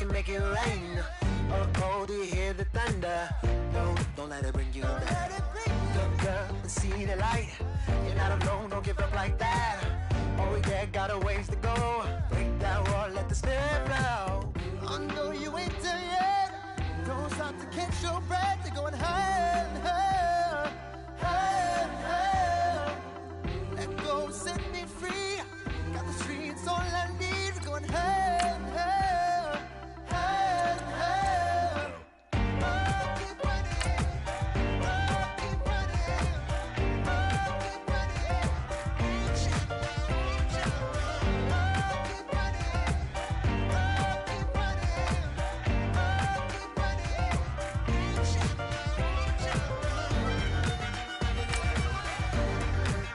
can make it rain. Oh, do you hear the thunder? No, don't let it bring you down. Look up and see the light. You're not alone, don't give up like that. Oh yeah, got a ways to go. Break that wall, let the spirit flow. I know you ain't there yet. Don't stop to catch your breath. You're going higher and higher, higher and higher. Let go, set me free. Got the streets all I need. We're going higher and higher, higher and higher. Oh, keep running. Oh, keep running. Oh, keep running. Reach out, reach out. Oh, keep running. Oh, keep running. Oh, keep running. Reach out, reach out.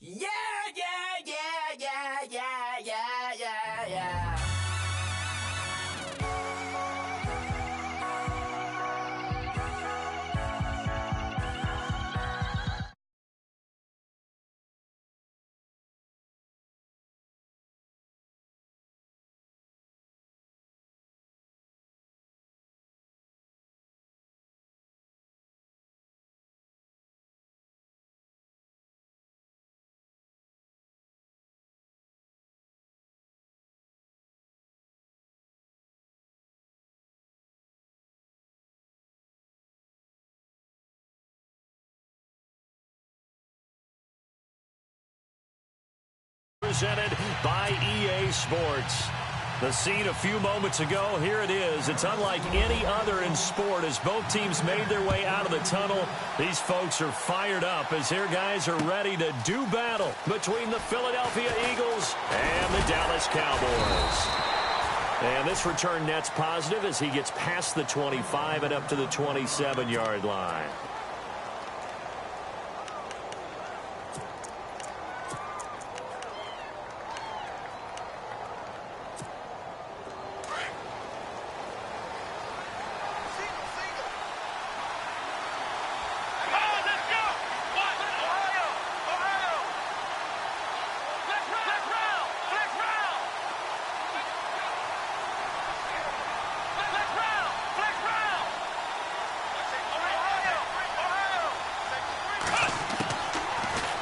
Yeah, yeah, yeah, yeah, yeah, yeah, yeah, yeah. Presented by EA Sports. The scene a few moments ago, here it is. It's unlike any other in sport as both teams made their way out of the tunnel. These folks are fired up as their guys are ready to do battle between the Philadelphia Eagles and the Dallas Cowboys. And this return net's positive as he gets past the 25 and up to the 27-yard line.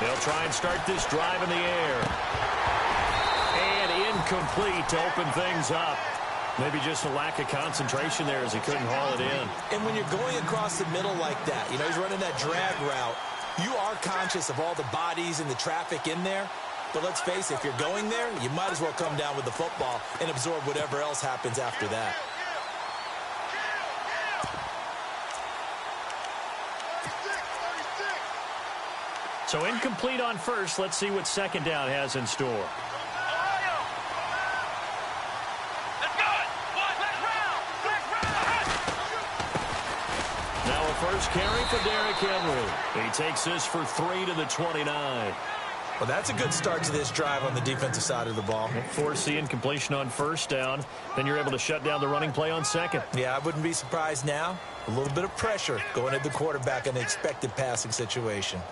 They'll try and start this drive in the air. And incomplete to open things up. Maybe just a lack of concentration there as he couldn't haul it in. And when you're going across the middle like that, you know, he's running that drag route, you are conscious of all the bodies and the traffic in there. But let's face it, if you're going there, you might as well come down with the football and absorb whatever else happens after that. So incomplete on first. Let's see what second down has in store. Now a first carry for Derrick Henry. He takes this for 3 to the 29. Well, that's a good start to this drive on the defensive side of the ball. Force the incompletion on first down. Then you're able to shut down the running play on second. Yeah, I wouldn't be surprised now. A little bit of pressure going at the quarterback in an expected passing situation.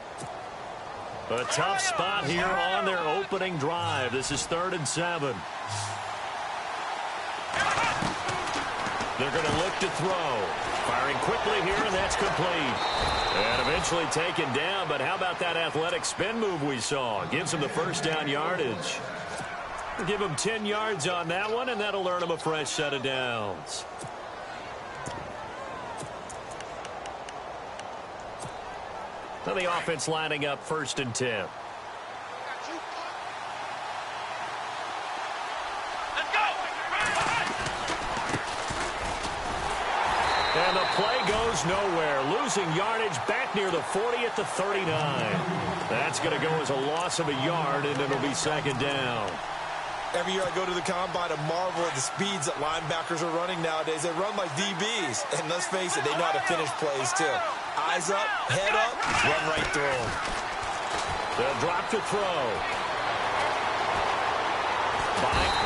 A tough spot here on their opening drive. This is 3rd and 7. They're going to look to throw. Firing quickly here, and that's complete. And eventually taken down, but how about that athletic spin move we saw? Gives him the first down yardage. Give him 10 yards on that one, and that'll earn him a fresh set of downs. So the offense lining up 1st and 10. And the play goes nowhere. Losing yardage back near the 40 at the 39. That's going to go as a loss of a yard, and it'll be 2nd down. Every year I go to the combine and marvel at the speeds that linebackers are running nowadays. They run like DBs. And let's face it, they know how to finish plays too. Eyes up, head up, run right through them. They'll drop to throw.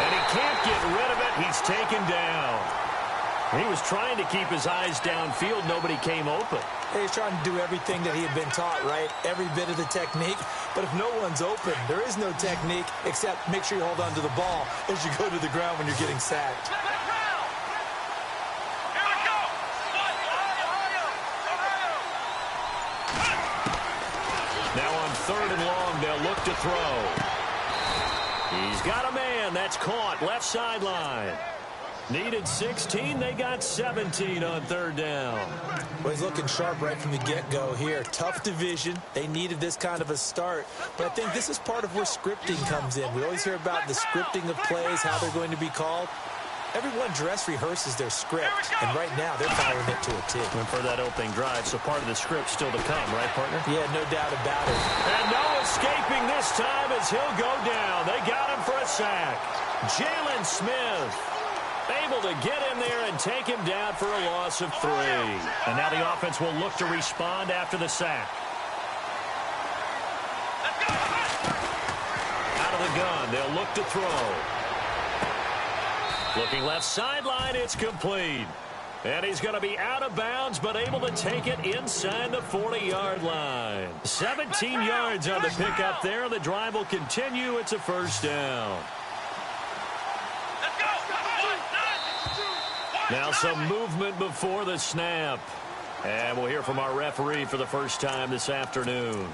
And he can't get rid of it. He's taken down. He was trying to keep his eyes downfield. Nobody came open. He's trying to do everything that he had been taught, right? Every bit of the technique. But if no one's open, there is no technique except make sure you hold on to the ball as you go to the ground when you're getting sacked. Now on 3rd and long, they'll look to throw. He's got a man. That's caught. Left sideline. Needed 16. They got 17 on 3rd down. Well, he's looking sharp right from the get-go here. Tough division. They needed this kind of a start. But I think this is part of where scripting comes in. We always hear about the scripting of plays, how they're going to be called. Everyone dress rehearses their script, and right now they're following it to a T. And for that opening drive, so part of the script still to come, right, partner? Yeah, no doubt about it. And no escaping this time as he'll go down. They got him for a sack. Jalen Smith able to get in there and take him down for a loss of 3. And now the offense will look to respond after the sack. Out of the gun, they'll look to throw. Looking left sideline, it's complete. And he's going to be out of bounds, but able to take it inside the 40-yard line. 17 yards on the pickup there. The drive will continue. It's a 1st down. Now some movement before the snap. And we'll hear from our referee for the first time this afternoon.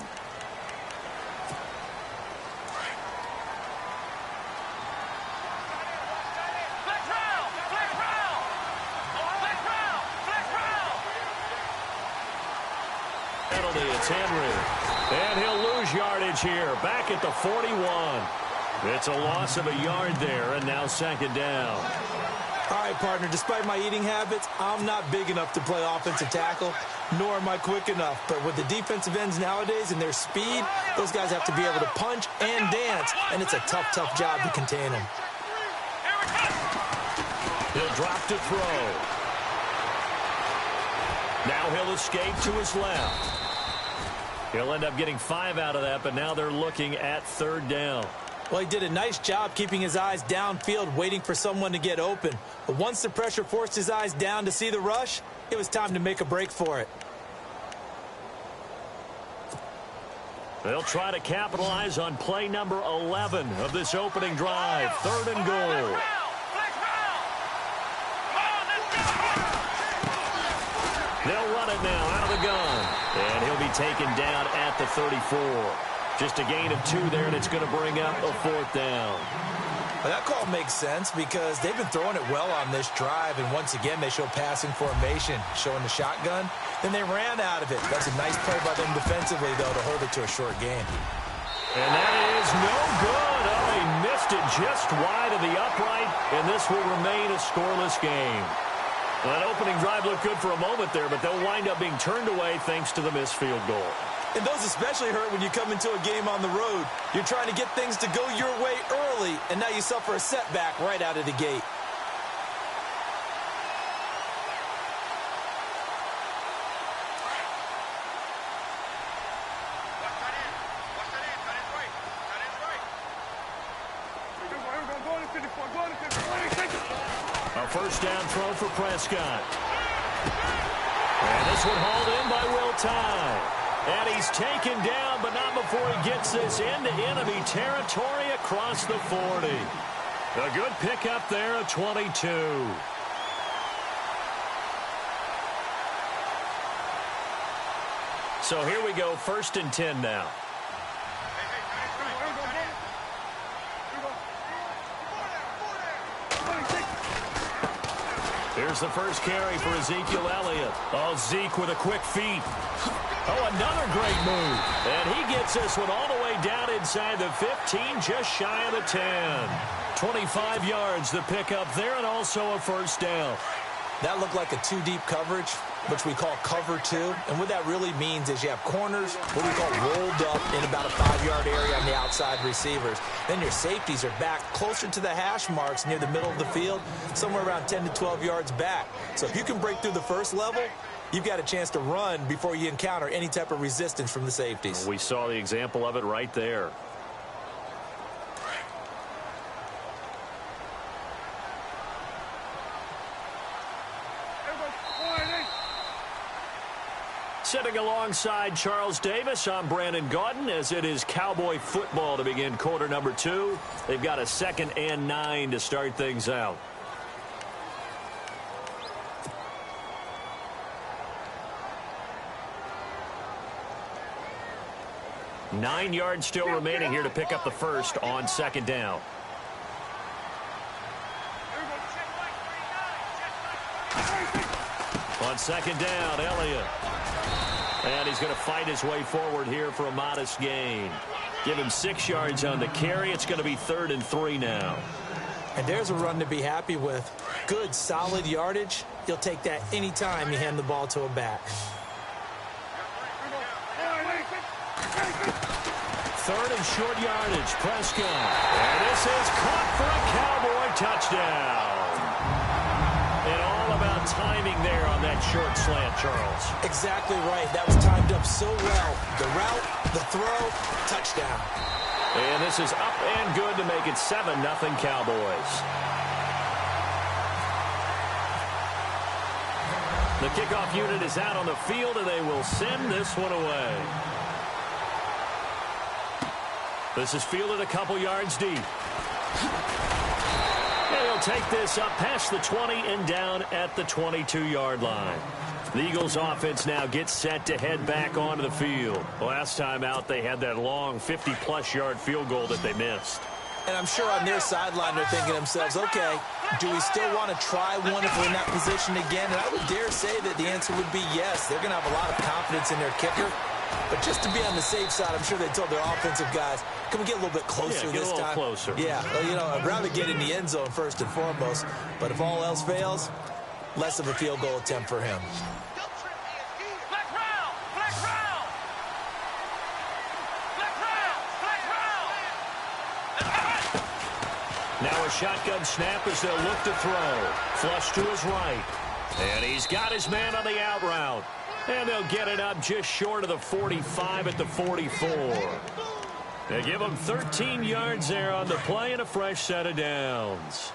Penalty, it's Henry. And he'll lose yardage here. Back at the 41. It's a loss of a yard there, and now 2nd down. All right, partner, despite my eating habits, I'm not big enough to play offensive tackle, nor am I quick enough. But with the defensive ends nowadays and their speed, those guys have to be able to punch and dance, and it's a tough, tough job to contain them. He'll drop to throw. Now he'll escape to his left. He'll end up getting 5 out of that, but now they're looking at 3rd down. Well, he did a nice job keeping his eyes downfield, waiting for someone to get open. But once the pressure forced his eyes down to see the rush, it was time to make a break for it. They'll try to capitalize on play number 11 of this opening drive. 3rd and goal. They'll run it now out of the gun. And he'll be taken down at the 34. Just a gain of 2 there, and it's going to bring up a 4th down. Well, that call makes sense because they've been throwing it well on this drive, and once again they show passing formation, showing the shotgun. Then they ran out of it. That's a nice play by them defensively, though, to hold it to a short gain. And that is no good. Oh, he missed it just wide of the upright, and this will remain a scoreless game. Well, that opening drive looked good for a moment there, but they'll wind up being turned away thanks to the missed field goal. And those especially hurt when you come into a game on the road. You're trying to get things to go your way early, and now you suffer a setback right out of the gate. A 1st down throw for Prescott. And this one hauled in by Will Tye. And he's taken down, but not before he gets this into enemy territory across the 40. A good pickup there at 22. So here we go, 1st and 10 now. Here's the first carry for Ezekiel Elliott. Oh, Zeke with a quick feet. Oh, another great move. And he gets this one all the way down inside the 15, just shy of the 10. 25 yards the pickup there, and also a 1st down. That looked like a 2-deep coverage. which we call cover 2. And what that really means is you have corners, what we call rolled up in about a 5-yard area on the outside receivers. Then your safeties are back closer to the hash marks near the middle of the field, somewhere around 10 to 12 yards back. So if you can break through the first level, you've got a chance to run before you encounter any type of resistance from the safeties. We saw the example of it right there. Sitting alongside Charles Davis, I'm Brandon Gaudin, as it is Cowboy football to begin quarter number 2. They've got a 2nd and 9 to start things out. Nine yards still remaining here to pick up the first on 2nd down. On 2nd down, Elliott. And he's going to fight his way forward here for a modest gain. Give him 6 yards on the carry. It's going to be 3rd and 3 now. And there's a run to be happy with. Good, solid yardage. You'll take that anytime you hand the ball to a back. 3rd and short yardage, Prescott. And this is caught for a Cowboy touchdown. And all about timing there on that short slant, Charles. Exactly right. That was timed up so well. The route, the throw, touchdown. And this is up and good to make it 7-0 Cowboys. The kickoff unit is out on the field, and they will send this one away. This is fielded a couple yards deep. And he'll take this up past the 20 and down at the 22-yard line. The Eagles offense now gets set to head back onto the field. Last time out, they had that long 50-plus yard field goal that they missed. And I'm sure on their sideline they're thinking to themselves, okay, do we still want to try one if we're in that position again? And I would dare say that the answer would be yes. They're going to have a lot of confidence in their kicker. But just to be on the safe side, I'm sure they told their offensive guys, can we get a little bit closer this time? Get a little closer. Yeah, well, you know, I'd rather get in the end zone first and foremost. But if all else fails, less of a field goal attempt for him. Now a shotgun snap as they'll look to throw. Flush to his right. And he's got his man on the out route. And they'll get it up just short of the 45 at the 44. They give him 13 yards there on the play and a fresh set of downs.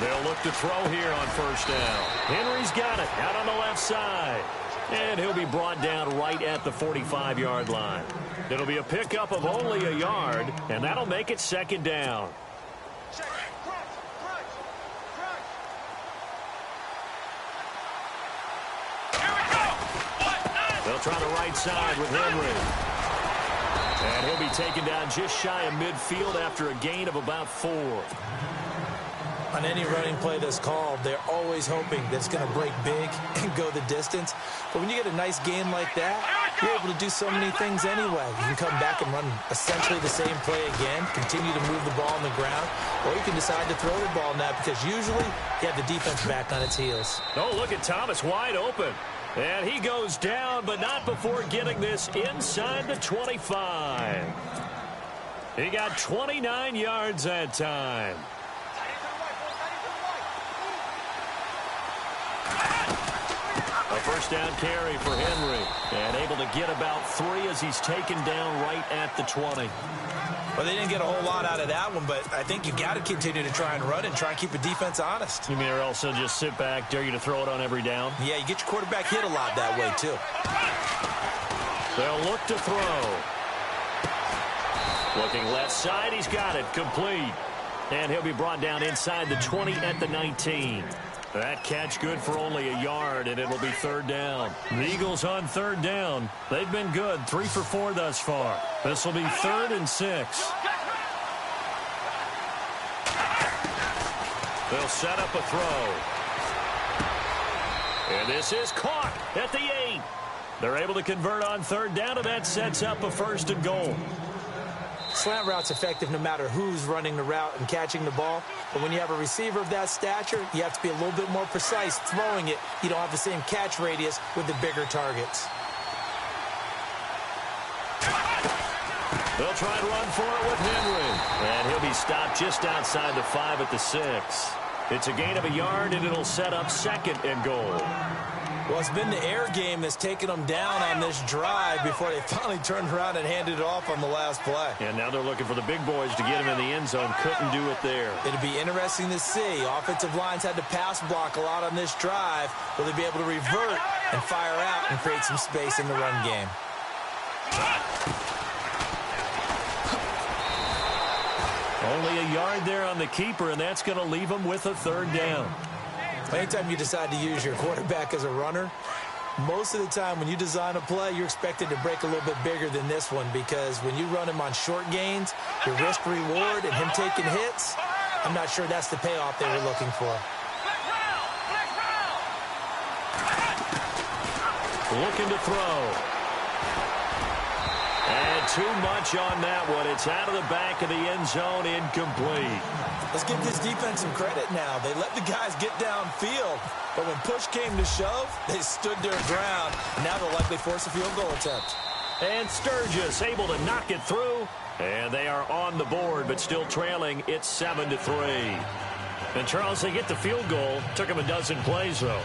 They'll look to throw here on first down. Henry's got it out on the left side. And he'll be brought down right at the 45-yard line. It'll be a pickup of only a yard, and that'll make it 2nd down. They'll try the right side with Henry. And he'll be taken down just shy of midfield after a gain of about 4. On any running play that's called, they're always hoping that it's going to break big and go the distance. But when you get a nice gain like that, you're able to do so many things anyway. You can come back and run essentially the same play again, continue to move the ball on the ground, or you can decide to throw the ball now because usually you have the defense back on its heels. Oh, look at Thomas wide open. And he goes down, but not before getting this inside the 25. He got 29 yards that time. A first down carry for Henry. And able to get about 3 as he's taken down right at the 20. Well, they didn't get a whole lot out of that one, but I think you got to continue to try and run and try and keep the defense honest. You mean or else they'll just sit back, dare you to throw it on every down? Yeah, you get your quarterback hit a lot that way, too. They'll look to throw. Looking left side, he's got it, complete. And he'll be brought down inside the 20 at the 19. That catch good for only a yard, and it'll be 3rd down. The Eagles on 3rd down. They've been good, 3 for 4 thus far. This will be 3rd and 6. They'll set up a throw. And this is caught at the 8. They're able to convert on third down, and that sets up a 1st and goal. Slant route's effective no matter who's running the route and catching the ball. But when you have a receiver of that stature, you have to be a little bit more precise throwing it. You don't have the same catch radius with the bigger targets. They'll try to run for it with Henry. And he'll be stopped just outside the 5 at the 6. It's a gain of a yard, and it'll set up 2nd and goal. Well, it's been the air game that's taken them down on this drive before they finally turned around and handed it off on the last play. And now they're looking for the big boys to get him in the end zone. Couldn't do it there. It'll be interesting to see. Offensive lines had to pass block a lot on this drive. Will they be able to revert and fire out and create some space in the run game? Only a yard there on the keeper, and that's going to leave them with a 3rd down. Anytime you decide to use your quarterback as a runner, most of the time when you design a play, you're expected to break a little bit bigger than this one, because when you run him on short gains, your risk-reward and him taking hits, I'm not sure that's the payoff they were looking for. Looking to throw. And too much on that one. It's out of the back of the end zone, incomplete. Let's give this defense some credit now. They let the guys get downfield, but when push came to shove, they stood their ground. Now they'll likely force a field goal attempt. And Sturgis able to knock it through. And they are on the board, but still trailing. It's 7-3. And, Charles, they get the field goal. Took them a dozen plays, though.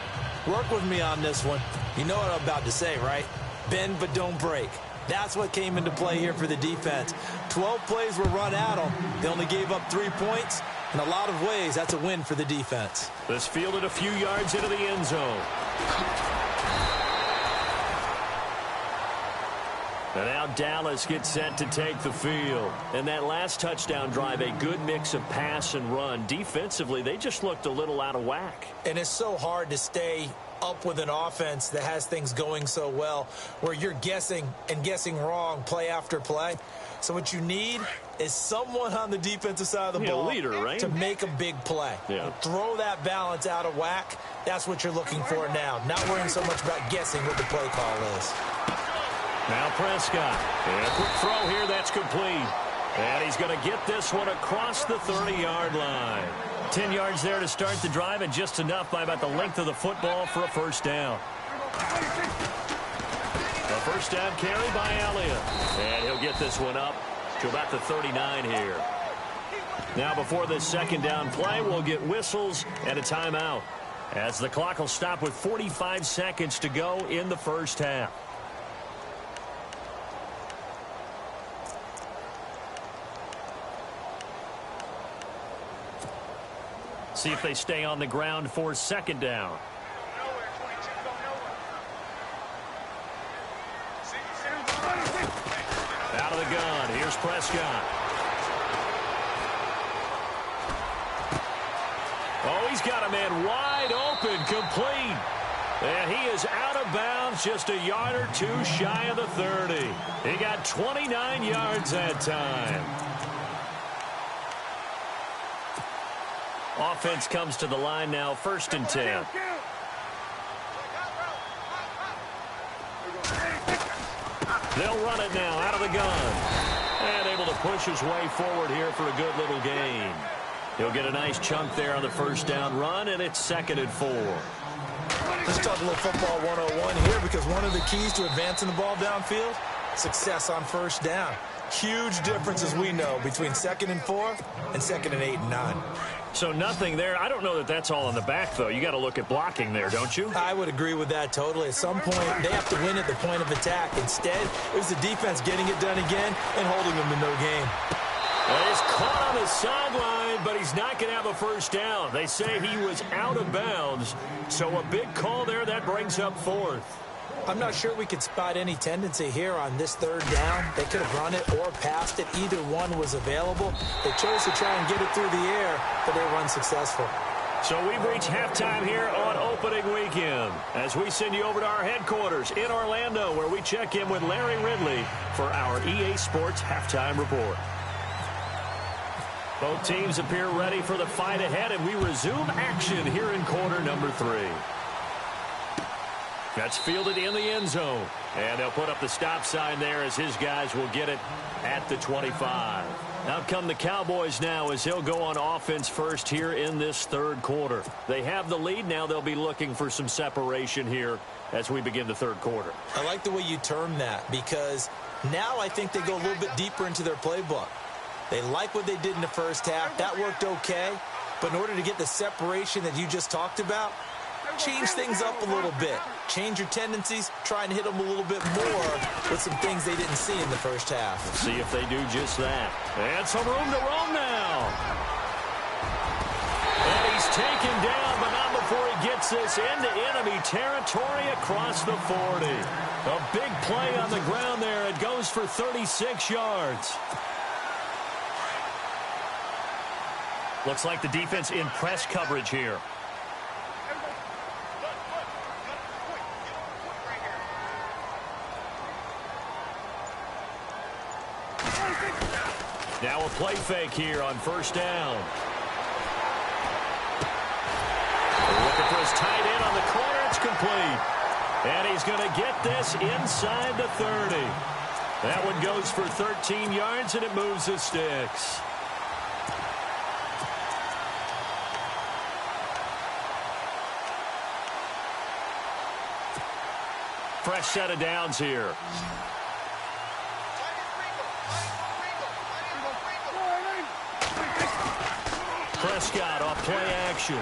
Work with me on this one. You know what I'm about to say, right? Bend but don't break. That's what came into play here for the defense. 12 plays were run at them. They only gave up 3 points. In a lot of ways, that's a win for the defense. This fielded a few yards into the end zone. And now Dallas gets set to take the field. And that last touchdown drive, a good mix of pass and run. Defensively, they just looked a little out of whack. And it's so hard to stay up with an offense that has things going so well, where you're guessing and guessing wrong play after play. So what you need is someone on the defensive side of the ball, leader, right? to make a big play. Yeah. Throw that balance out of whack. That's what you're looking for now. Not worrying so much about guessing what the play call is. Now Prescott. And a quick throw here. That's complete. And he's going to get this one across the 30-yard line. 10 yards there to start the drive, and just enough by about the length of the football for a 1st down. A 1st down carry by Elliott. And he'll get this one up to about the 39 here. Now before this 2nd down play, we'll get whistles and a timeout, as the clock will stop with 45 seconds to go in the 1st half. See if they stay on the ground for 2nd down. Out of the gun. Here's Prescott. Oh, he's got a man wide open, complete. And he is out of bounds, just a yard or two shy of the 30. He got 29 yards that time. Offense comes to the line now, 1st and 10. They'll run it now out of the gun. And able to push his way forward here for a good little gain. He'll get a nice chunk there on the 1st down run, and it's 2nd and 4. Let's talk a little football 101 here, because one of the keys to advancing the ball downfield, success on 1st down. Huge difference, as we know, between 2nd and 4 and 2nd and 8 and 9. So nothing there. I don't know that that's all in the back, though. You got to look at blocking there, don't you? I would agree with that totally. At some point, they have to win at the point of attack. Instead, it was the defense getting it done again and holding them to no gain. Well, he's caught on the sideline, but he's not going to have a 1st down. They say he was out of bounds. So a big call there. That brings up 4th. I'm not sure we could spot any tendency here on this 3rd down. They could have run it or passed it. Either one was available. They chose to try and get it through the air, but they were unsuccessful. So we've reached halftime here on opening weekend, as we send you over to our headquarters in Orlando, where we check in with Larry Ridley for our EA Sports Halftime Report. Both teams appear ready for the fight ahead, and we resume action here in quarter number 3. That's fielded in the end zone. And they'll put up the stop sign there as his guys will get it at the 25. Out come the Cowboys now as he'll go on offense first here in this third quarter. They have the lead. Now they'll be looking for some separation here as we begin the third quarter. I like the way you term that because now I think they go a little bit deeper into their playbook. They like what they did in the first half. That worked okay. But in order to get the separation that you just talked about, change things up a little bit. Change your tendencies. Try and hit them a little bit more with some things they didn't see in the first half. Let's see if they do just that. And some room to roam now. And he's taken down, but not before he gets this into enemy territory across the 40. A big play on the ground there. It goes for 36 yards. Looks like the defense in press coverage here. Now a play fake here on first down. Looking for his tight end on the corner. It's complete. And he's going to get this inside the 30. That one goes for 13 yards, and it moves the sticks. Fresh set of downs here. Prescott off play action.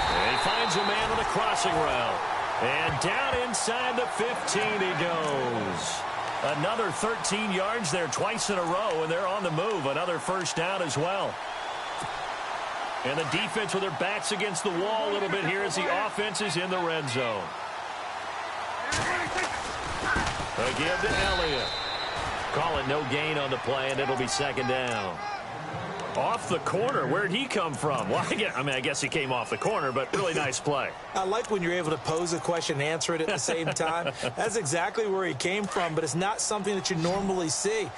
And he finds a man on a crossing route. And down inside the 15 he goes. Another 13 yards there twice in a row, and they're on the move. Another first down as well. And the defense with their backs against the wall a little bit here as the offense is in the red zone. Again to Elliott. Call it no gain on the play, and it'll be second down. Off the corner. Where'd he come from? Well, I guess he came off the corner, but really nice play. I like when you're able to pose a question and answer it at the same time. That's exactly where he came from, but it's not something that you normally see.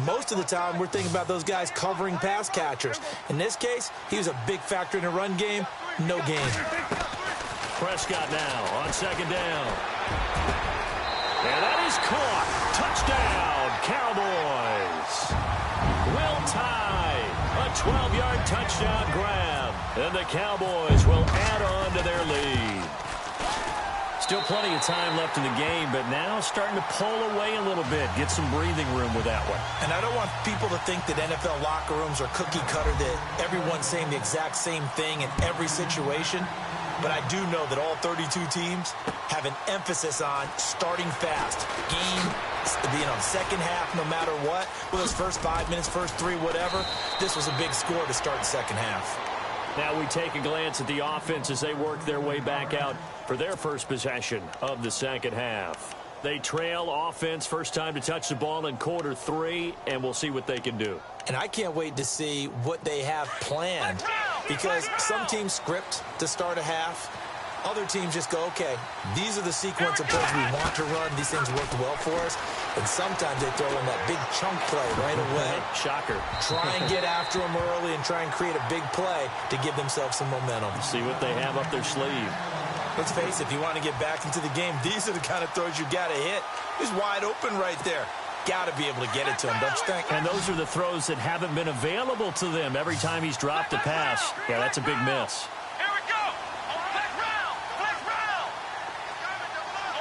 Most of the time, we're thinking about those guys covering pass catchers. In this case, he was a big factor in the run game. No gain. Prescott now on second down. And that is caught. Touchdown, Cowboys. Will tie. A 12-yard touchdown grab. And the Cowboys will add on to their lead. Still plenty of time left in the game, but now starting to pull away a little bit. Get some breathing room with that one. And I don't want people to think that NFL locker rooms are cookie cutter, that everyone's saying the exact same thing in every situation. But I do know that all 32 teams have an emphasis on starting fast. Second half, no matter what. With those first 5 minutes, first 3, whatever. This was a big score to start the second half. Now we take a glance at the offense as they work their way back out for their first possession of the second half. They trail offense, first time to touch the ball in quarter 3, and we'll see what they can do. And I can't wait to see what they have planned, because some teams script to start a half. Other teams just go, okay, these are the sequence of plays we want to run. These things work well for us. And sometimes they throw in that big chunk play right away. Shocker. Try and get after them early and try and create a big play to give themselves some momentum. See what they have up their sleeve. Let's face it, if you want to get back into the game, these are the kind of throws you got to hit. He's wide open right there. Got to be able to get it to him, don't you think? And those are the throws that haven't been available to them every time he's dropped a pass. Yeah, that's a big miss. Here we go. Flex round. Flex round.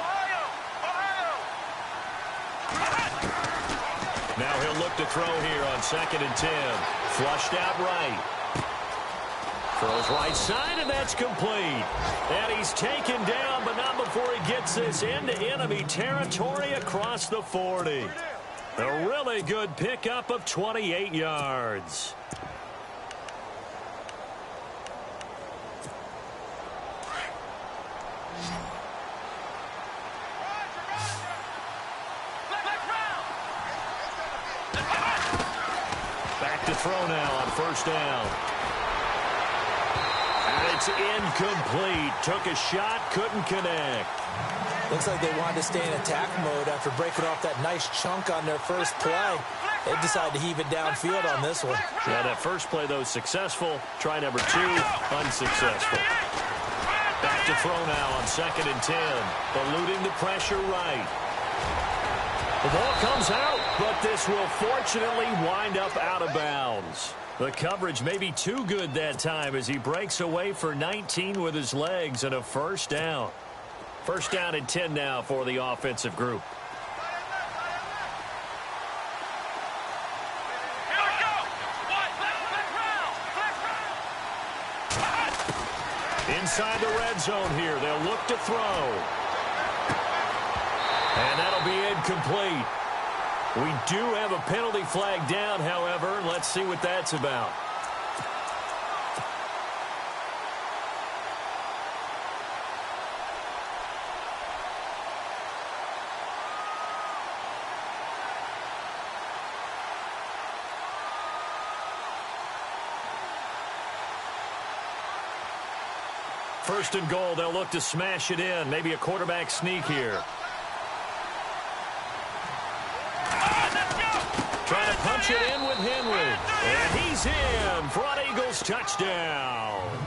Ohio. Now he'll look to throw here on 2nd and 10. Flushed out right. Throws right side, and that's complete. And he's taken down, but not before he gets this into enemy territory across the 40. A really good pickup of 28 yards. Back to throw now on first down. And it's incomplete. Took a shot, couldn't connect. Looks like they wanted to stay in attack mode after breaking off that nice chunk on their first play. They decided to heave it downfield on this one. Yeah, that first play, though, successful. Try number 2, unsuccessful. Back to throw now on 2nd and 10. Eluding the pressure right. The ball comes out, but this will fortunately wind up out of bounds. The coverage may be too good that time as he breaks away for 19 with his legs and a first down. First down and 10 now for the offensive group. Inside the red zone here. They'll look to throw. And that'll be incomplete. We do have a penalty flag down, however. Let's see what that's about. First and goal, they'll look to smash it in. Maybe a quarterback sneak here. Trying to punch it in with Henry. And he's in for an Eagles touchdown.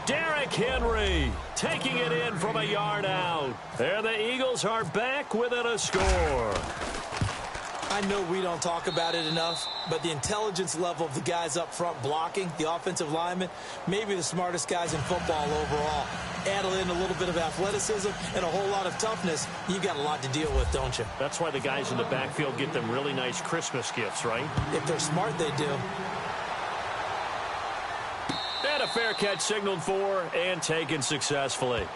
Derrick Henry taking it in from a yard out. There the Eagles are back within a score. I know we don't talk about it enough, but the intelligence level of the guys up front blocking, the offensive linemen, maybe the smartest guys in football overall. Add in a little bit of athleticism and a whole lot of toughness, you've got a lot to deal with, don't you? That's why the guys in the backfield get them really nice Christmas gifts, right? If they're smart, they do. And a fair catch signaled for and taken successfully.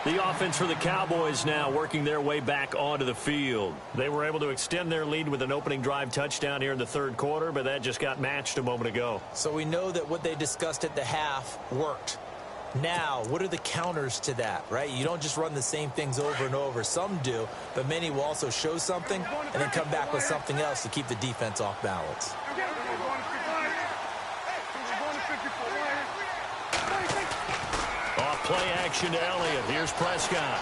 The offense for the Cowboys now working their way back onto the field. They were able to extend their lead with an opening drive touchdown here in the third quarter, but that just got matched a moment ago. So we know that what they discussed at the half worked. Now, what are the counters to that, right? You don't just run the same things over and over. Some do, but many will also show something and then come back with something else to keep the defense off balance. Off play action to Elliott. Here's Prescott.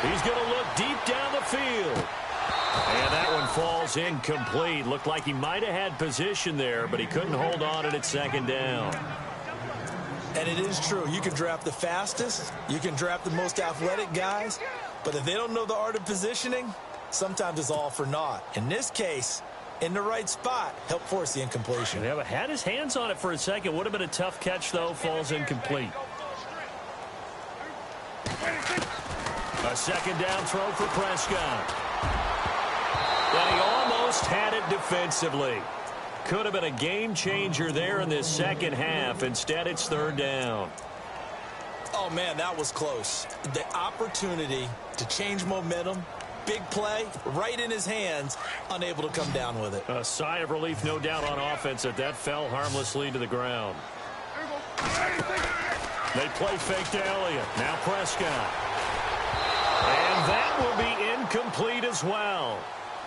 He's going to look deep down the field. And that one falls incomplete. Looked like he might have had position there, but he couldn't hold on it at second down. And it is true. You can draft the fastest. You can draft the most athletic guys. But if they don't know the art of positioning, sometimes it's all for naught. In this case, in the right spot, help force the incompletion. Yeah, had his hands on it for a second. Would have been a tough catch, though. Falls incomplete. A second down throw for Prescott. And he almost had it defensively. Could have been a game changer there in this second half. Instead, it's third down. Oh, man, that was close. The opportunity to change momentum, big play, right in his hands, unable to come down with it. A sigh of relief, no doubt, on offense that fell harmlessly to the ground. They play fake to Elliott. Now Prescott. And that will be incomplete as well.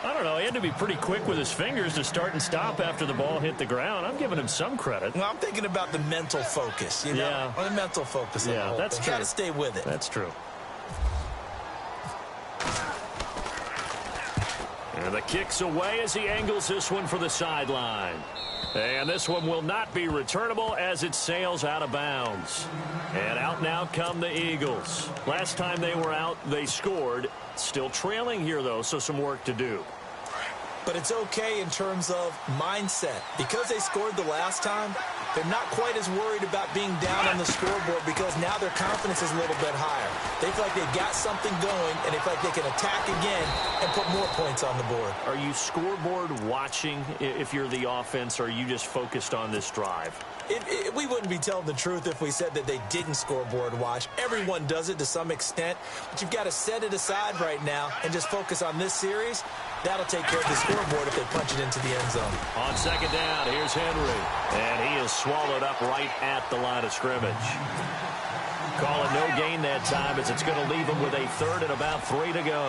I don't know. He had to be pretty quick with his fingers to start and stop after the ball hit the ground. I'm giving him some credit. Well, I'm thinking about the mental focus, you know? Yeah. Or the mental focus. Yeah, that's true. You got to stay with it. That's true. And the kick's away as he angles this one for the sideline. And this one will not be returnable as it sails out of bounds. And out now come the Eagles. Last time they were out, they scored. Still trailing here, though, so some work to do. But it's okay in terms of mindset. Because they scored the last time, they're not quite as worried about being down on the scoreboard because now their confidence is a little bit higher. They feel like they've got something going, and they feel like they can attack again and put more points on the board. Are you scoreboard watching if you're the offense, or are you just focused on this drive? We wouldn't be telling the truth if we said that they didn't scoreboard watch. Everyone does it to some extent, but you've got to set it aside right now and just focus on this series. That'll take care of the scoreboard if they punch it into the end zone. On second down, here's Henry. And he is swallowed up right at the line of scrimmage. Call it no gain that time as it's going to leave him with a third and about 3 to go.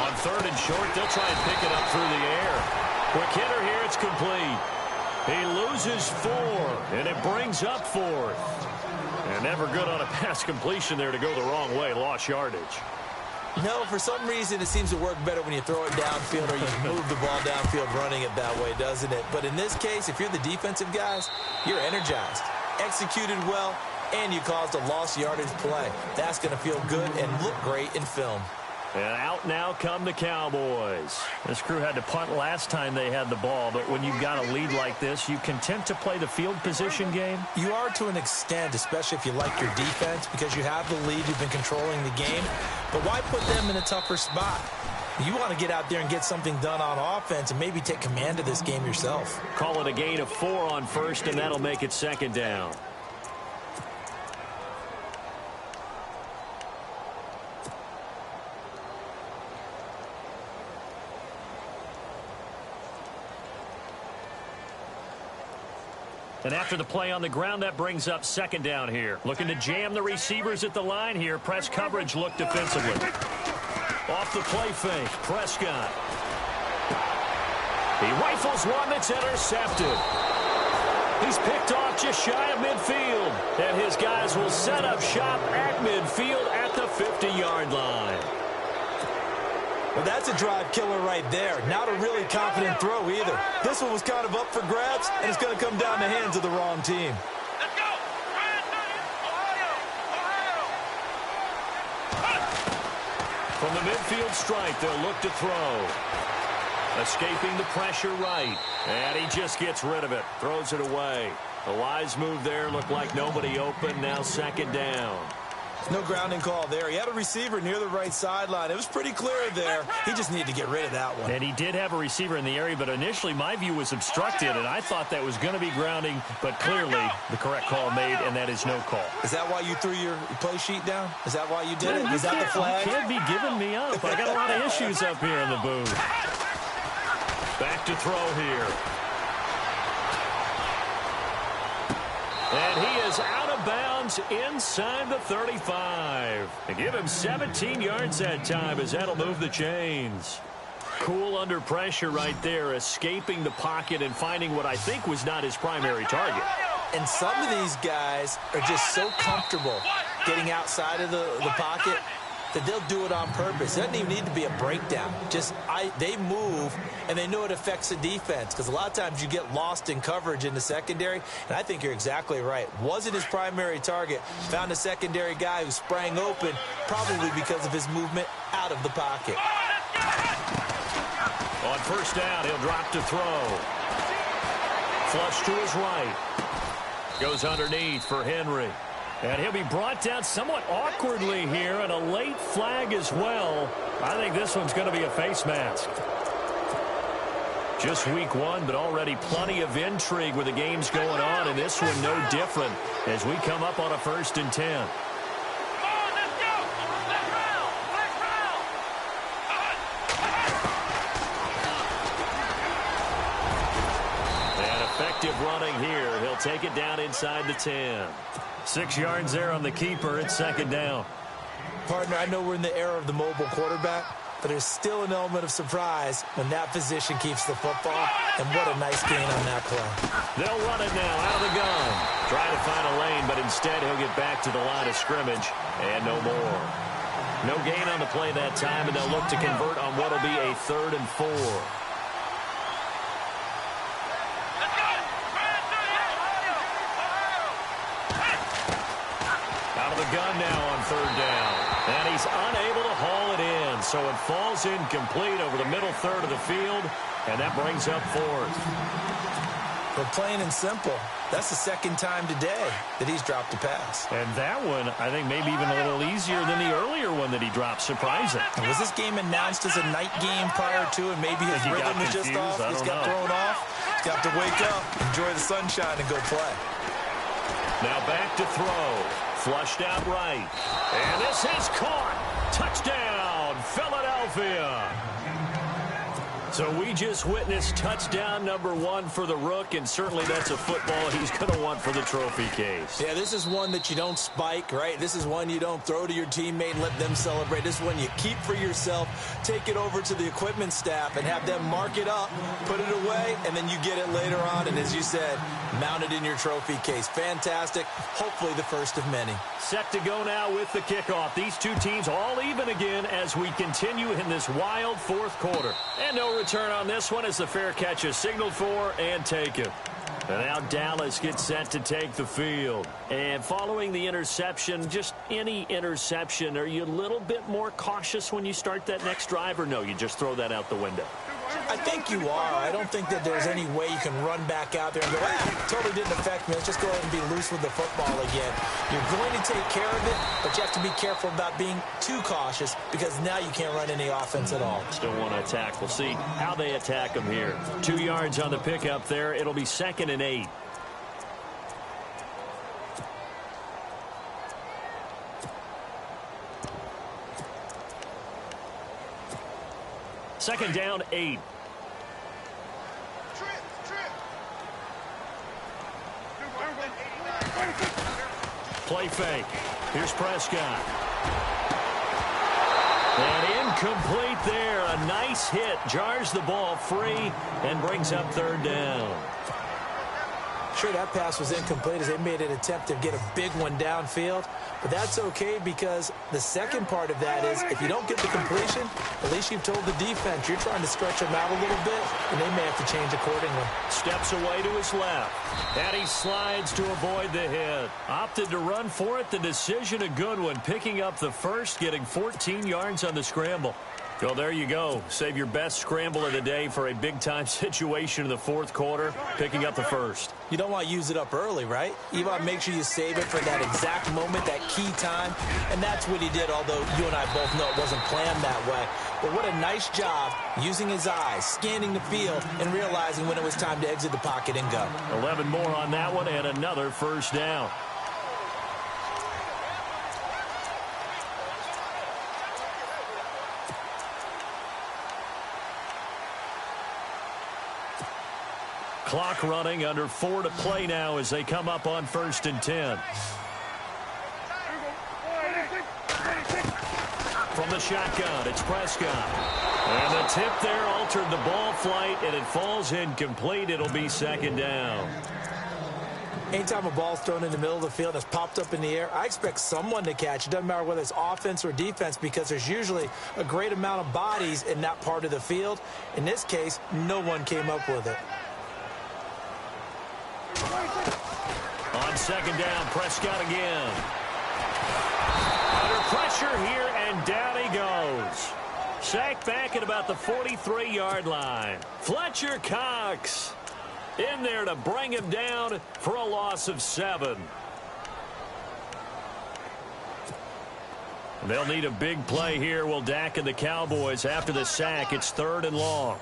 On third and short, they'll try and pick it up through the air. Quick hitter here, it's complete. He loses 4, and it brings up 4th. And never good on a pass completion there to go the wrong way. Lost yardage. No, for some reason it seems to work better when you throw it downfield or you move the ball downfield running it that way, doesn't it? But in this case, if you're the defensive guys, you're energized, executed well, and you caused a lost yardage play. That's going to feel good and look great in film. And out now come the Cowboys. This crew had to punt last time they had the ball, but when you've got a lead like this, you content to play the field position game? You are to an extent, especially if you like your defense, because you have the lead, you've been controlling the game. But why put them in a tougher spot? You want to get out there and get something done on offense and maybe take command of this game yourself. Call it a gain of 4 on first, and that'll make it second down. And after the play on the ground, that brings up second down here. Looking to jam the receivers at the line here. Press coverage look defensively. Off the play fake, Prescott. He rifles one that's intercepted. He's picked off just shy of midfield. And his guys will set up shop at midfield at the 50-yard line. Well, that's a drive killer right there. Not a really confident throw either. This one was kind of up for grabs, and it's going to come down the hands of the wrong team. Let's go! Ohio! From the midfield stripe, they'll look to throw. Escaping the pressure right. And he just gets rid of it. Throws it away. A wise move there. Looked like nobody open. Now second down. No grounding call there. He had a receiver near the right sideline. It was pretty clear there. He just needed to get rid of that one. And he did have a receiver in the area, but initially my view was obstructed, and I thought that was going to be grounding, but clearly the correct call made, and that is no call. Is that why you threw your play sheet down? Is that why you did it? Is that the flag? You can't be giving me up. I got a lot of issues up here in the booth. Back to throw here. And he is out of bounds inside the 35. And give him 17 yards that time as that'll move the chains. Cool under pressure right there, escaping the pocket and finding what I think was not his primary target. And some of these guys are just so comfortable getting outside of the pocket that they'll do it on purpose. It doesn't even need to be a breakdown. They move, and they know it affects the defense, because a lot of times you get lost in coverage in the secondary, and I think you're exactly right. Wasn't his primary target. Found a secondary guy who sprang open, probably because of his movement out of the pocket. On first down, he'll drop to throw. Flush to his right. Goes underneath for Henry. And he'll be brought down somewhat awkwardly here, and a late flag as well. I think this one's going to be a face mask. Just week one, but already plenty of intrigue with the games going on, and this one no different as we come up on a 1st and 10. Come on, let's go! Let's round! Let's round! And effective running here. He'll take it down inside the 10. 6 yards there on the keeper. It's second down. Partner, I know we're in the era of the mobile quarterback, but there's still an element of surprise when that position keeps the football, and what a nice gain on that play. They'll run it now out of the gun. Try to find a lane, but instead he'll get back to the line of scrimmage, and no more. No gain on the play that time, and they'll look to convert on what will be a 3rd and 4. Gun now on 3rd down. And he's unable to haul it in. So it falls incomplete over the middle 3rd of the field. And that brings up 4th. But plain and simple, that's the 2nd time today that he's dropped a pass. And that one, I think, maybe even a little easier than the earlier one that he dropped. Surprising. And was this game announced as a night game prior to, and maybe his rhythm is just off? He's got thrown off. He's got to wake up, enjoy the sunshine, and go play. Now back to throw. Flushed out right. And this is caught. Touchdown, Philadelphia. So we just witnessed touchdown number 1 for the Rook, and certainly that's a football he's going to want for the trophy case. Yeah, this is one that you don't spike, right? This is one you don't throw to your teammate and let them celebrate. This is one you keep for yourself, take it over to the equipment staff and have them mark it up, put it away, and then you get it later on. And as you said, mount it in your trophy case. Fantastic. Hopefully the first of many. Set to go now with the kickoff. These two teams all even again as we continue in this wild fourth quarter. And no return on this one as the fair catch is signaled for and taken. And now Dallas gets set to take the field. And following the interception, just any interception, are you a little bit more cautious when you start that next drive, or no, you just throw that out the window? I think you are. I don't think that there's any way you can run back out there and go, totally didn't affect me. Let's just go ahead and be loose with the football again. You're going to take care of it, but you have to be careful about being too cautious because now you can't run any offense at all. Still want to attack. We'll see how they attack them here. 2 yards on the pickup there. It'll be 2nd and 8. Second down, 8. Play fake. Here's Prescott. And incomplete there. A nice hit. Jars the ball free and brings up 3rd down. Sure, that pass was incomplete as they made an attempt to get a big one downfield. But that's okay because the second part of that is if you don't get the completion, at least you've told the defense you're trying to stretch them out a little bit, and they may have to change accordingly. Steps away to his left. And he slides to avoid the hit. Opted to run for it. The decision a good one. Picking up the first, getting 14 yards on the scramble. Well, there you go. Save your best scramble of the day for a big-time situation in the fourth quarter, picking up the first. You don't want to use it up early, right? You want to make sure you save it for that exact moment, that key time, and that's what he did, although you and I both know it wasn't planned that way. But what a nice job using his eyes, scanning the field, and realizing when it was time to exit the pocket and go. 11 more on that one, and another first down. Clock running, under 4 to play now as they come up on 1st and 10. From the shotgun, it's Prescott. And the tip there altered the ball flight, and it falls incomplete. It'll be 2nd down. Anytime a ball's thrown in the middle of the field and it's popped up in the air, I expect someone to catch. It doesn't matter whether it's offense or defense because there's usually a great amount of bodies in that part of the field. In this case, no one came up with it. On 2nd down, Prescott again. Under pressure here, and down he goes. Sacked back at about the 43-yard line. Fletcher Cox in there to bring him down for a loss of 7. They'll need a big play here. Will Dak and the Cowboys after the sack. It's 3rd and long.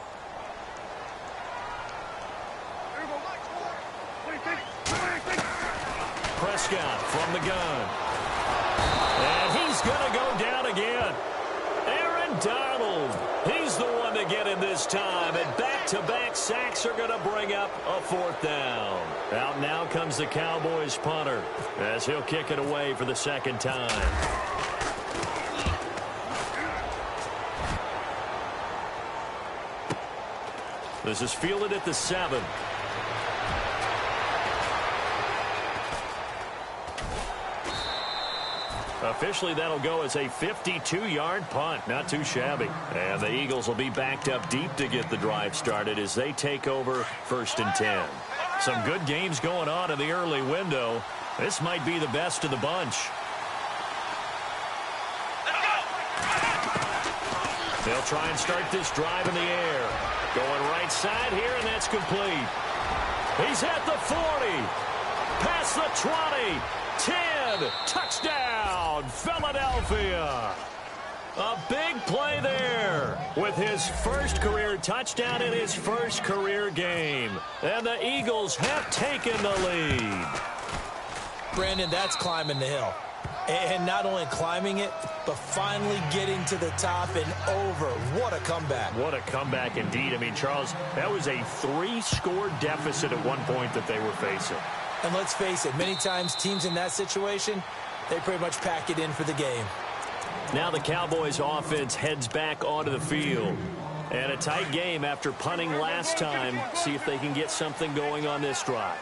Prescott from the gun. And he's going to go down again. Aaron Donald. He's the one to get him this time. And back-to-back sacks are going to bring up a 4th down. Out now comes the Cowboys punter as he'll kick it away for the 2nd time. This is fielded at the 7. Officially, that'll go as a 52-yard punt. Not too shabby. And the Eagles will be backed up deep to get the drive started as they take over 1st and 10. Some good games going on in the early window. This might be the best of the bunch. They'll try and start this drive in the air. Going right side here, and that's complete. He's at the 40. Past the 20. 10. Touchdown, Philadelphia. A big play there with his first career touchdown in his first career game. And the Eagles have taken the lead. Brandon, that's climbing the hill. And not only climbing it, but finally getting to the top and over. What a comeback. What a comeback indeed. I mean, Charles, that was a 3-score deficit at one point that they were facing. And let's face it, many times teams in that situation, they pretty much pack it in for the game. Now the Cowboys offense heads back onto the field. And a tight game after punting last time. See if they can get something going on this drive.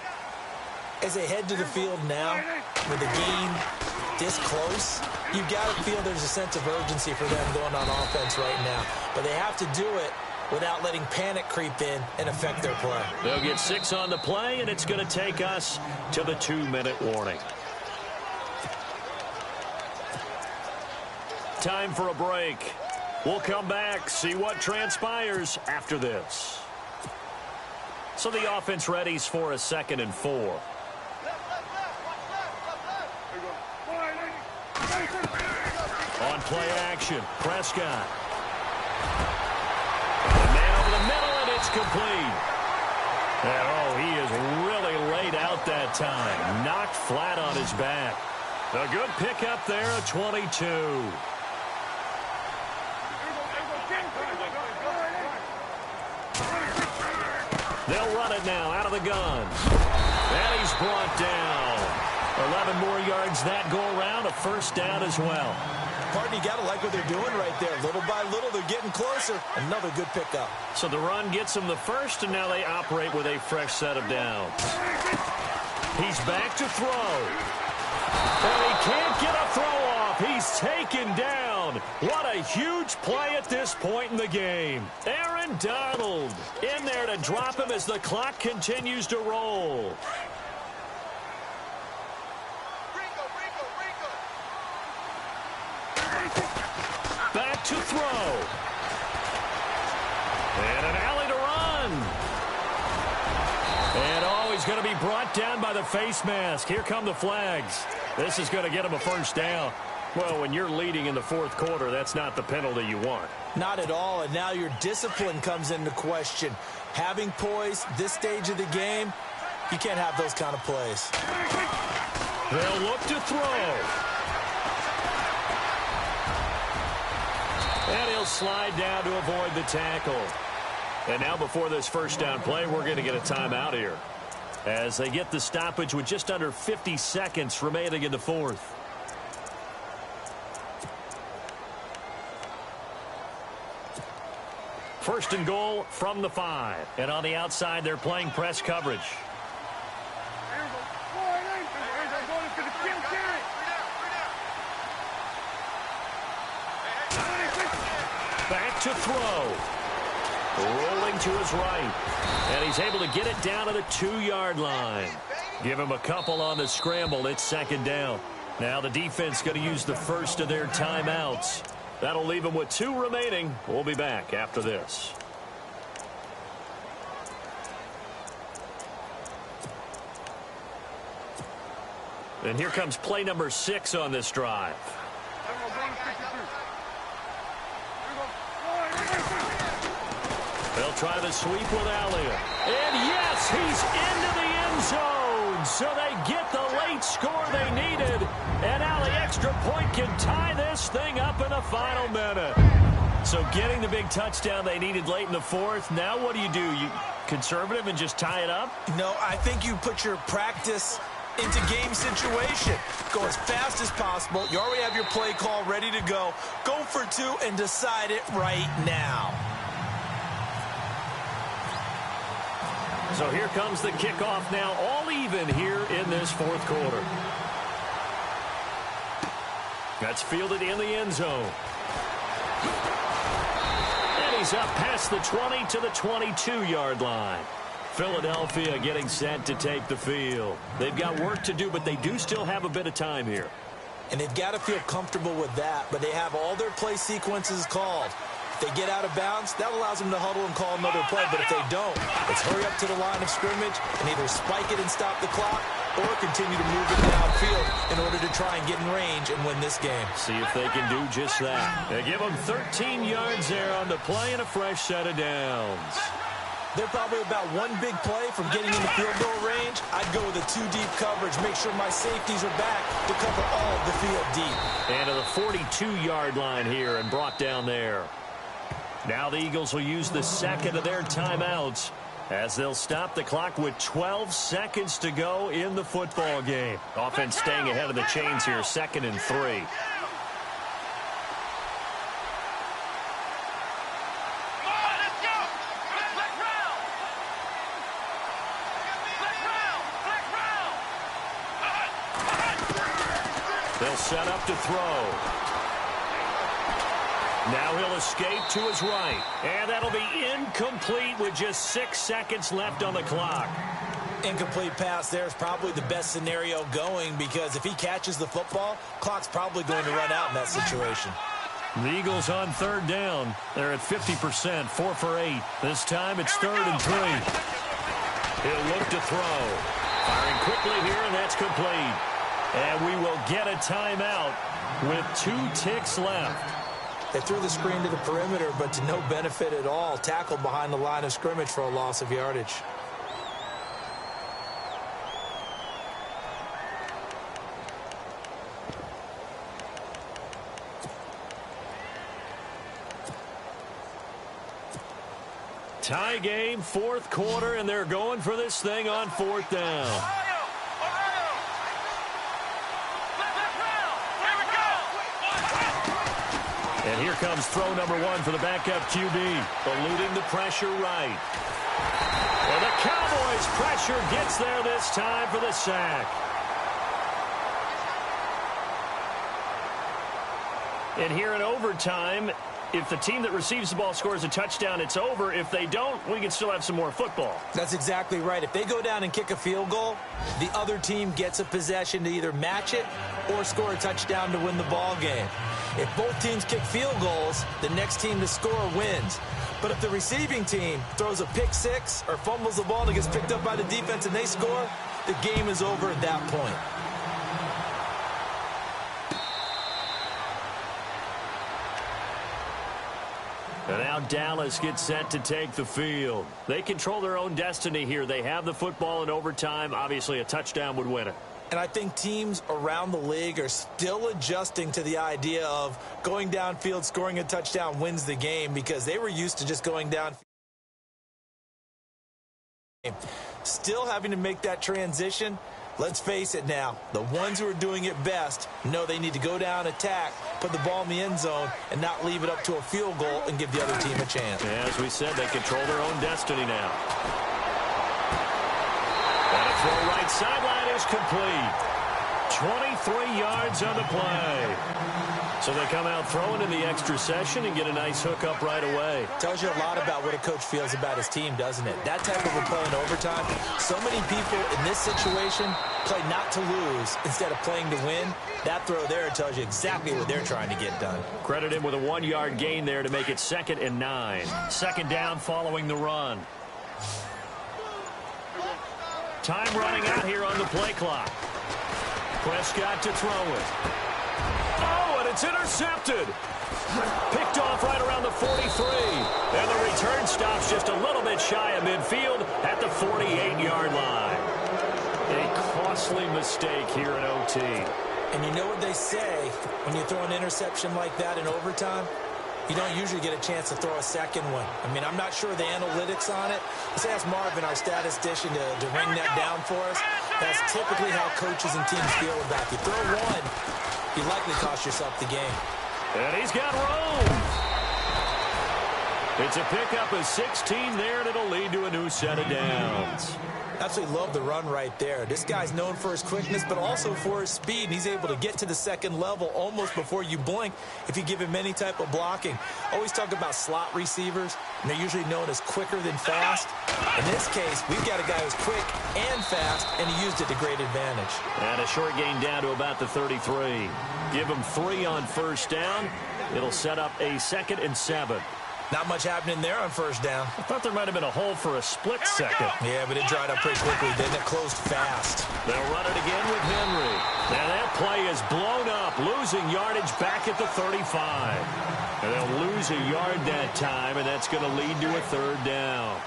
As they head to the field now, with the game this close, you've got to feel there's a sense of urgency for them going on offense right now. But they have to do it without letting panic creep in and affect their play. They'll get 6 on the play, and it's going to take us to the 2-minute warning. Time for a break. We'll come back, see what transpires after this. So the offense readies for a 2nd and 4. On play action, Prescott. The man over the middle, and it's complete. And, oh, he is really laid out that time. Knocked flat on his back. A good pickup there, a 22. They'll run it now out of the gun. And he's brought down. 11 more yards that go around, a first down as well. Partner, you got to like what they're doing right there. Little by little, they're getting closer. Another good pickup. So the run gets them the first, and now they operate with a fresh set of downs. He's back to throw. And he can't get a throw off. He's taken down. What a huge play at this point in the game. Aaron Donald in there to drop him as the clock continues to roll. Back to throw. And an alley to run. And oh, he's going to be brought down by the face mask. Here come the flags. This is going to get him a first down. Well, when you're leading in the 4th quarter, that's not the penalty you want. Not at all, and now your discipline comes into question. Having poise this stage of the game, you can't have those kind of plays. They'll look to throw. And he'll slide down to avoid the tackle. And now before this first down play, we're going to get a timeout here, as they get the stoppage with just under 50 seconds remaining in the 4th. First and goal from the 5. And on the outside, they're playing press coverage. Back to throw. Rolling to his right. And he's able to get it down to the 2-yard line. Give him a couple on the scramble. It's 2nd down. Now the defense going to use the first of their timeouts. That'll leave them with 2 remaining. We'll be back after this. And here comes play number 6 on this drive. They'll try the sweep with Elliott. And yes, he's into the end zone. So they get the late score they needed. And now the extra point can tie this thing up in the final minute. So getting the big touchdown they needed late in the 4th. Now what do? You conservative and just tie it up? No, I think you put your practice into game situation. Go as fast as possible. You already have your play call ready to go. Go for 2 and decide it right now. So here comes the kickoff now, all even here in this 4th quarter. That's fielded in the end zone. And he's up past the 20 to the 22-yard line. Philadelphia getting set to take the field. They've got work to do, but they do still have a bit of time here. And they've got to feel comfortable with that, but they have all their play sequences called. If they get out of bounds, that allows them to huddle and call another play, but if they don't, let's hurry up to the line of scrimmage and either spike it and stop the clock or continue to move it downfield in order to try and get in range and win this game. See if they can do just that. They give them 13 yards there on the play and a fresh set of downs. They're probably about one big play from getting in the field goal range. I'd go with a two-deep coverage, make sure my safeties are back to cover all of the field deep. And to the 42-yard line here and brought down there. Now the Eagles will use the second of their timeouts as they'll stop the clock with 12 seconds to go in the football game. Offense staying ahead of the chains here, 2nd and 3. They'll set up to throw. Now he'll escape to his right. And that'll be incomplete with just 6 seconds left on the clock. Incomplete pass there is probably the best scenario going because if he catches the football, clock's probably going to run out in that situation. The Eagles on 3rd down. They're at 50%, 4 for 8. This time it's 3rd and 3. He'll look to throw. Firing quickly here, and that's complete. And we will get a timeout with 2 ticks left. They threw the screen to the perimeter, but to no benefit at all. Tackled behind the line of scrimmage for a loss of yardage. Tie game, 4th quarter, and they're going for this thing on 4th down. And here comes throw number 1 for the backup QB. Eluding the pressure right. And the Cowboys' pressure gets there this time for the sack. And here in overtime, if the team that receives the ball scores a touchdown, it's over. If they don't, we can still have some more football. That's exactly right. If they go down and kick a field goal, the other team gets a possession to either match it or score a touchdown to win the ball game. If both teams kick field goals, the next team to score wins. But if the receiving team throws a pick six or fumbles the ball and it gets picked up by the defense and they score, the game is over at that point. And now Dallas gets set to take the field. They control their own destiny here. They have the football in overtime. Obviously, a touchdown would win it. And I think teams around the league are still adjusting to the idea of going downfield, scoring a touchdown wins the game because they were used to just going downfield. Still having to make that transition. Let's face it now, the ones who are doing it best know they need to go down, attack, put the ball in the end zone, and not leave it up to a field goal and give the other team a chance. Yeah, as we said, they control their own destiny now. And a throw right sideline is complete. 23 yards on the play. So they come out throwing in the extra session and get a nice hook up right away. Tells you a lot about what a coach feels about his team, doesn't it? That type of a play in overtime, so many people in this situation play not to lose instead of playing to win. That throw there tells you exactly what they're trying to get done. Credit him with a 1-yard gain there to make it 2nd and 9. Second down following the run. Time running out here on the play clock. Prescott to throw it. Oh, and it's intercepted. Picked off right around the 43. And the return stops just a little bit shy of midfield at the 48-yard line. A costly mistake here in OT. And you know what they say when you throw an interception like that in overtime? You don't usually get a chance to throw a second one. I mean, I'm not sure the analytics on it. Let's ask Marvin, our statistician, to ring that down for us. That's typically how coaches and teams feel about it. You throw one, you likely cost yourself the game. And he's got room. It's a pickup of 16 there, and it'll lead to a new set of downs. Absolutely love the run right there. This guy's known for his quickness, but also for his speed. And he's able to get to the second level almost before you blink if you give him any type of blocking. Always talk about slot receivers, and they're usually known as quicker than fast. In this case, we've got a guy who's quick and fast, and he used it to great advantage. And a short gain down to about the 33. Give him 3 on first down. It'll set up a 2nd and 7. Not much happening there on first down. I thought there might have been a hole for a split second. Yeah, but it dried up pretty quickly, didn't it? Closed fast. They'll run it again with Henry. Now that play is blown up, losing yardage back at the 35. And they'll lose a yard that time, and that's going to lead to a 3rd down.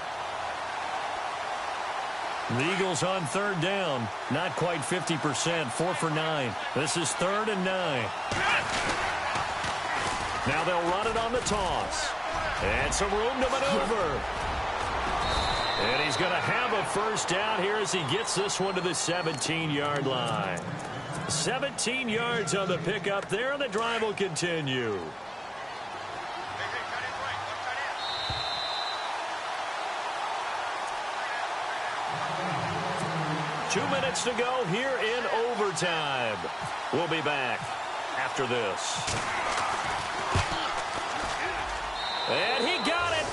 The Eagles on third down. Not quite 50%. 4 for 9. This is 3rd and 9. Now they'll run it on the toss. And some room to maneuver. And he's going to have a first down here as he gets this one to the 17-yard line. 17 yards on the pickup there, and the drive will continue. Two minutes to go here in overtime. We'll be back after this. And he got it.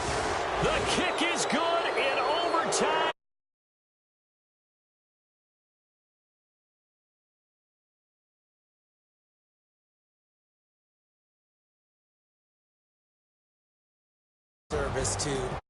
The kick is good in overtime. Service to